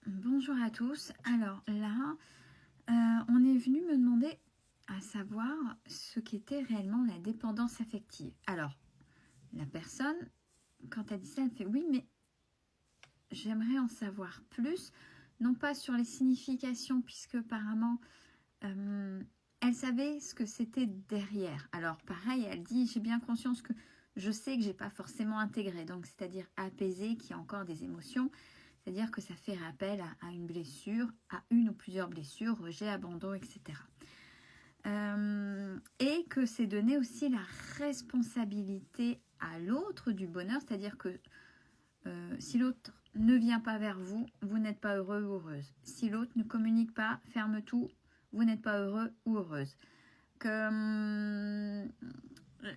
Bonjour à tous. Alors là, on est venu me demander à savoir ce qu'était réellement la dépendance affective. Alors, la personne, quand elle dit ça, elle fait oui, mais j'aimerais en savoir plus, non pas sur les significations, puisque apparemment, elle savait ce que c'était derrière. Alors, pareil, elle dit, j'ai bien conscience que je sais que j'ai pas forcément intégré, donc c'est-à-dire apaisé, qu'il y a encore des émotions. C'est-à-dire que ça fait rappel à une blessure, à une ou plusieurs blessures, rejet, abandon, etc. Et que c'est donner aussi la responsabilité à l'autre du bonheur, c'est-à-dire que si l'autre ne vient pas vers vous, vous n'êtes pas heureux ou heureuse. Si l'autre ne communique pas, ferme tout, vous n'êtes pas heureux ou heureuse. Que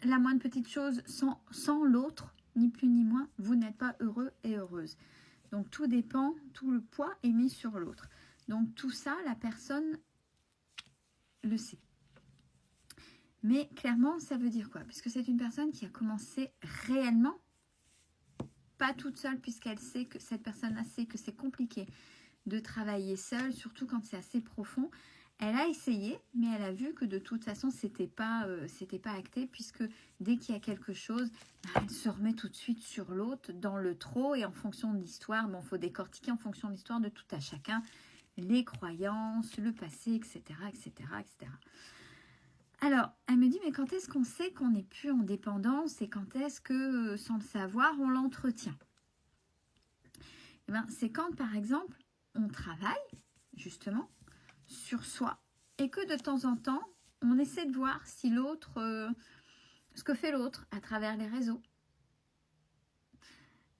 la moindre petite chose, sans l'autre, ni plus ni moins, vous n'êtes pas heureux et heureuse. Donc tout dépend, tout le poids est mis sur l'autre. Donc tout ça, la personne le sait. Mais clairement, ça veut dire quoi? Puisque c'est une personne qui a commencé réellement, pas toute seule, puisqu'elle sait que cette personne-là sait que c'est compliqué de travailler seule, surtout quand c'est assez profond. Elle a essayé, mais elle a vu que de toute façon, c'était pas acté, puisque dès qu'il y a quelque chose, elle se remet tout de suite sur l'autre, dans le trop, et en fonction de l'histoire, bon, il faut décortiquer en fonction de l'histoire de tout à chacun, les croyances, le passé, etc., etc., etc. Alors, elle me dit, mais quand est-ce qu'on sait qu'on n'est plus en dépendance et quand est-ce que, sans le savoir, on l'entretient? Eh bien, c'est quand, par exemple, on travaille, justement, sur soi et que de temps en temps, on essaie de voir si l'autre, ce que fait l'autre à travers les réseaux.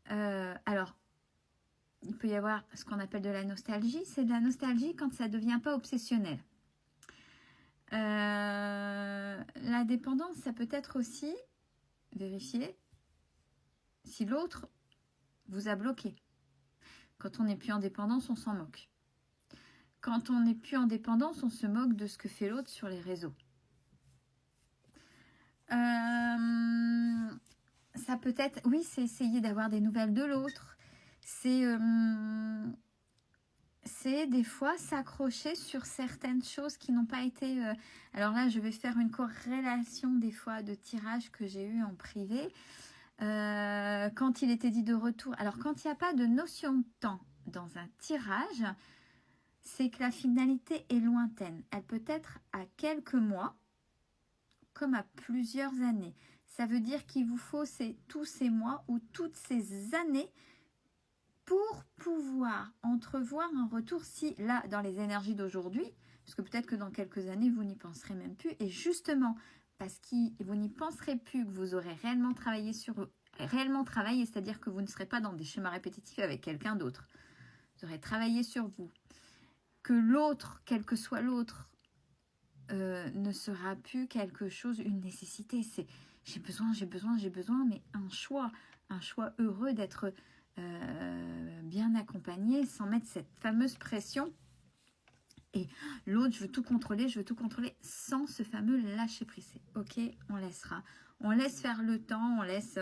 Alors, il peut y avoir ce qu'on appelle de la nostalgie. C'est de la nostalgie quand ça ne devient pas obsessionnel. La dépendance, ça peut être aussi vérifier si l'autre vous a bloqué. Quand on n'est plus en dépendance, on s'en moque. Quand on n'est plus en dépendance, on se moque de ce que fait l'autre sur les réseaux. Ça peut être, oui, c'est essayer d'avoir des nouvelles de l'autre. C'est des fois s'accrocher sur certaines choses qui n'ont pas été... Alors là, je vais faire une corrélation des fois de tirages que j'ai eu en privé. Quand il était dit de retour... Alors, quand il n'y a pas de notion de temps dans un tirage, c'est que la finalité est lointaine. Elle peut être à quelques mois, comme à plusieurs années. Ça veut dire qu'il vous faut tous ces mois ou toutes ces années pour pouvoir entrevoir un retour, si là, dans les énergies d'aujourd'hui, parce que peut-être que dans quelques années, vous n'y penserez même plus, et justement, parce que vous n'y penserez plus, que vous aurez réellement travaillé c'est-à-dire que vous ne serez pas dans des schémas répétitifs avec quelqu'un d'autre. Vous aurez travaillé sur vous. Que l'autre, quel que soit l'autre, ne sera plus quelque chose, une nécessité. C'est j'ai besoin, mais un choix heureux d'être bien accompagné sans mettre cette fameuse pression. Et l'autre, je veux tout contrôler sans ce fameux lâcher prise. Ok, on laissera. On laisse faire le temps, on laisse...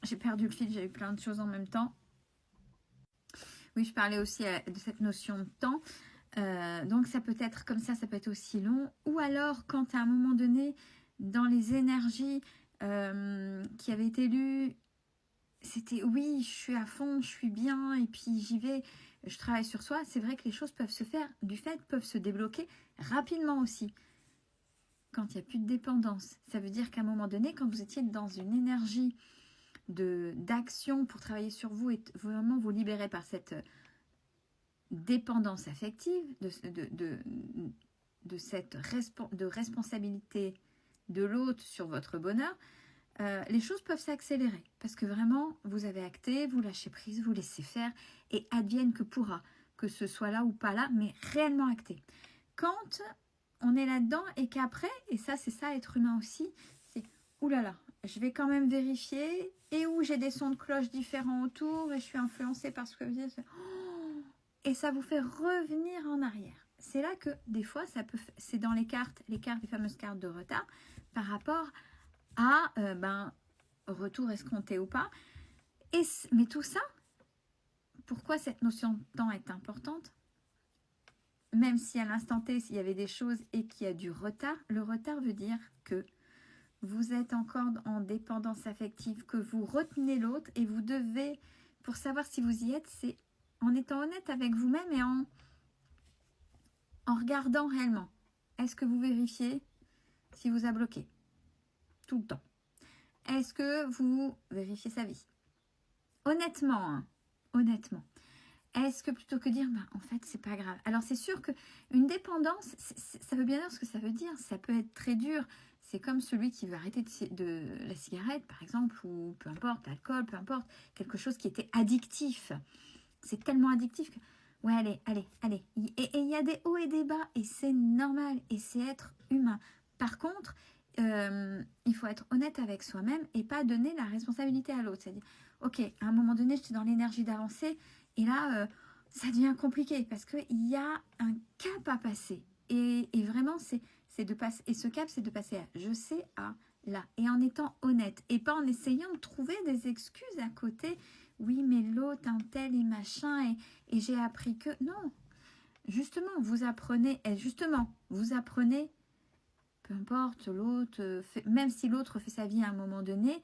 j'ai perdu le fil, j'ai eu plein de choses en même temps. Oui, je parlais aussi de cette notion de temps. Donc ça peut être comme ça peut être aussi long. Ou alors quand à un moment donné, dans les énergies qui avaient été lues, c'était oui, je suis à fond, je suis bien et puis j'y vais, je travaille sur soi. C'est vrai que les choses peuvent se faire, peuvent se débloquer rapidement aussi. Quand il n'y a plus de dépendance, ça veut dire qu'à un moment donné, quand vous étiez dans une énergie d'action pour travailler sur vous et vraiment vous libérer par cette dépendance affective, de cette responsabilité de l'autre sur votre bonheur, les choses peuvent s'accélérer parce que vraiment vous avez acté, vous lâchez prise, vous laissez faire et advienne que pourra, que ce soit là ou pas là, mais réellement acté. Quand on est là-dedans et qu'après, et ça c'est ça être humain aussi, c'est oulala, je vais quand même vérifier et où j'ai des sons de cloche différents autour et je suis influencée par ce que vous dites. Et ça vous fait revenir en arrière. C'est là que des fois, c'est dans les cartes, les fameuses cartes de retard, par rapport à retour escompté ou pas. Mais tout ça, Pourquoi cette notion de temps est importante? Même si à l'instant T, il y avait des choses et qu'il y a du retard, le retard veut dire que vous êtes encore en dépendance affective, que vous retenez l'autre et vous devez, pour savoir si vous y êtes, c'est en étant honnête avec vous-même et en regardant réellement. Est-ce que vous vérifiez si vous a bloqué tout le temps? Est-ce que vous vérifiez sa vie? Honnêtement, hein, honnêtement. Est-ce que plutôt que dire, bah, en fait, c'est pas grave. Alors, c'est sûr qu'une dépendance, ça veut bien dire ce que ça veut dire. Ça peut être très dur. C'est comme celui qui veut arrêter de la cigarette, par exemple, ou peu importe, l'alcool, peu importe, quelque chose qui était addictif. C'est tellement addictif que, ouais, allez. Et il y a des hauts et des bas, et c'est normal, et c'est être humain. Par contre, il faut être honnête avec soi-même et pas donner la responsabilité à l'autre. C'est-à-dire, ok, à un moment donné, j'étais dans l'énergie d'avancer, et là, ça devient compliqué parce qu'il y a un cap à passer. Et vraiment, c'est de passer. Et ce cap, c'est de passer à je sais à là. Et en étant honnête. Et pas en essayant de trouver des excuses à côté. Oui, mais l'autre, un tel et machin. Et j'ai appris que. Non. Justement, vous apprenez. Et justement, vous apprenez. Peu importe, l'autre. Même si l'autre fait sa vie à un moment donné.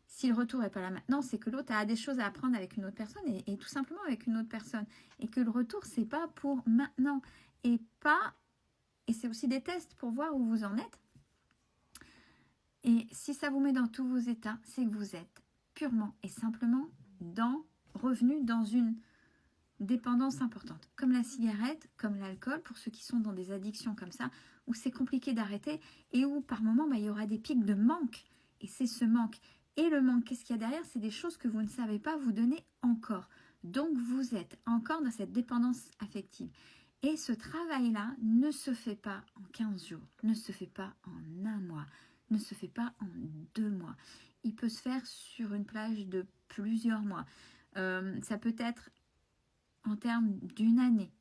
Si le retour n'est pas là maintenant, c'est que l'autre a des choses à apprendre avec une autre personne et tout simplement avec une autre personne. Et que le retour, c'est pas pour maintenant. Et c'est aussi des tests pour voir où vous en êtes. Et si ça vous met dans tous vos états, c'est que vous êtes purement et simplement revenu dans une dépendance importante. Comme la cigarette, comme l'alcool, pour ceux qui sont dans des addictions comme ça, où c'est compliqué d'arrêter et où par moments, il y aura des pics de manque. Et c'est ce manque. Et le manque, qu'est-ce qu'il y a derrière? C'est des choses que vous ne savez pas vous donner encore. Donc, vous êtes encore dans cette dépendance affective. Et ce travail-là ne se fait pas en 15 jours, ne se fait pas en un mois, ne se fait pas en 2 mois. Il peut se faire sur une plage de plusieurs mois. Ça peut être en termes d'une année.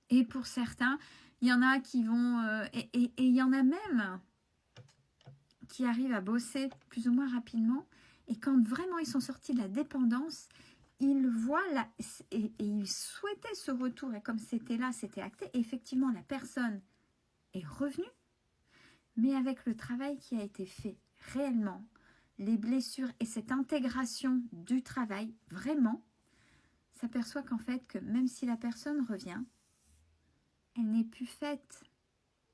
Et pour certains, il y en a qui vont... et il y en a même qui arrivent à bosser plus ou moins rapidement. Et quand vraiment ils sont sortis de la dépendance, ils voient et ils souhaitaient ce retour. Et comme c'était là, c'était acté. Et effectivement, la personne est revenue. Mais avec le travail qui a été fait réellement, les blessures et cette intégration du travail, vraiment, s'aperçoit qu'en fait, que même si la personne revient, elle n'est plus faite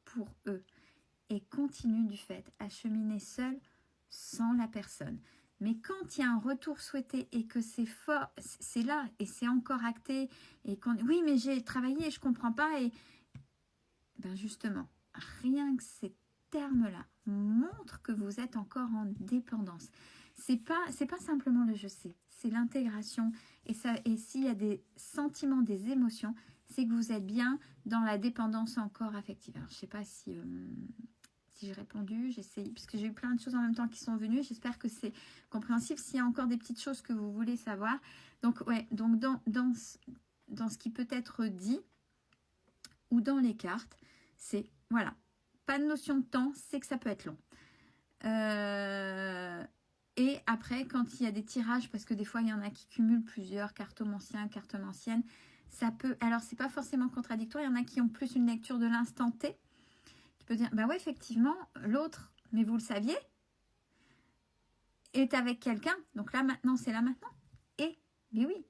pour eux. Et continue du fait à cheminer seul sans la personne. Mais quand il y a un retour souhaité et que c'est fort, c'est là et c'est encore acté et qu'on oui mais j'ai travaillé et je comprends pas et ben justement rien que ces termes-là montrent que vous êtes encore en dépendance. C'est pas simplement le je sais, c'est l'intégration et s'il y a des sentiments, des émotions, c'est que vous êtes bien dans la dépendance encore affective. Alors je sais pas si j'ai répondu, j'essaye, puisque j'ai eu plein de choses en même temps qui sont venues. J'espère que c'est compréhensible. S'il y a encore des petites choses que vous voulez savoir. Donc, ouais, donc dans ce qui peut être dit ou dans les cartes, c'est, voilà, pas de notion de temps, c'est que ça peut être long. Et après, quand il y a des tirages, parce que des fois, il y en a qui cumulent plusieurs cartomanciens, cartomanciennes, ça peut... Alors, c'est pas forcément contradictoire. Il y en a qui ont plus une lecture de l'instant T. Peut dire, bah ouais, effectivement, l'autre, mais vous le saviez, est avec quelqu'un, donc là maintenant, c'est là maintenant. Et, mais oui,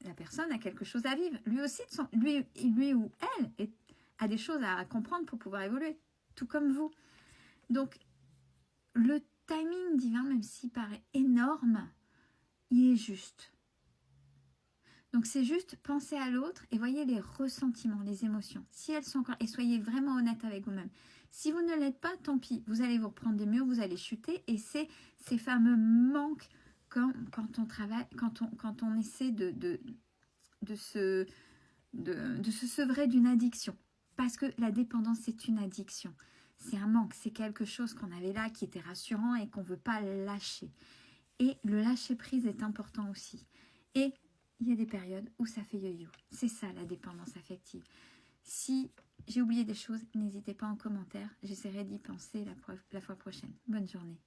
la personne a quelque chose à vivre. Lui aussi, lui ou elle a des choses à comprendre pour pouvoir évoluer, tout comme vous. Donc, le timing divin, même s'il paraît énorme, il est juste. Donc, c'est juste penser à l'autre et voyez les ressentiments, les émotions. Si elles sont encore... Et soyez vraiment honnête avec vous-même. Si vous ne l'êtes pas, tant pis. Vous allez vous reprendre des murs, vous allez chuter. Et c'est ces fameux manques quand on travaille, quand on essaie de se sevrer d'une addiction. Parce que la dépendance, c'est une addiction. C'est un manque. C'est quelque chose qu'on avait là qui était rassurant et qu'on ne veut pas lâcher. Et le lâcher-prise est important aussi. Et il y a des périodes où ça fait yo-yo. C'est ça la dépendance affective. Si j'ai oublié des choses, n'hésitez pas en commentaire. J'essaierai d'y penser la fois prochaine. Bonne journée.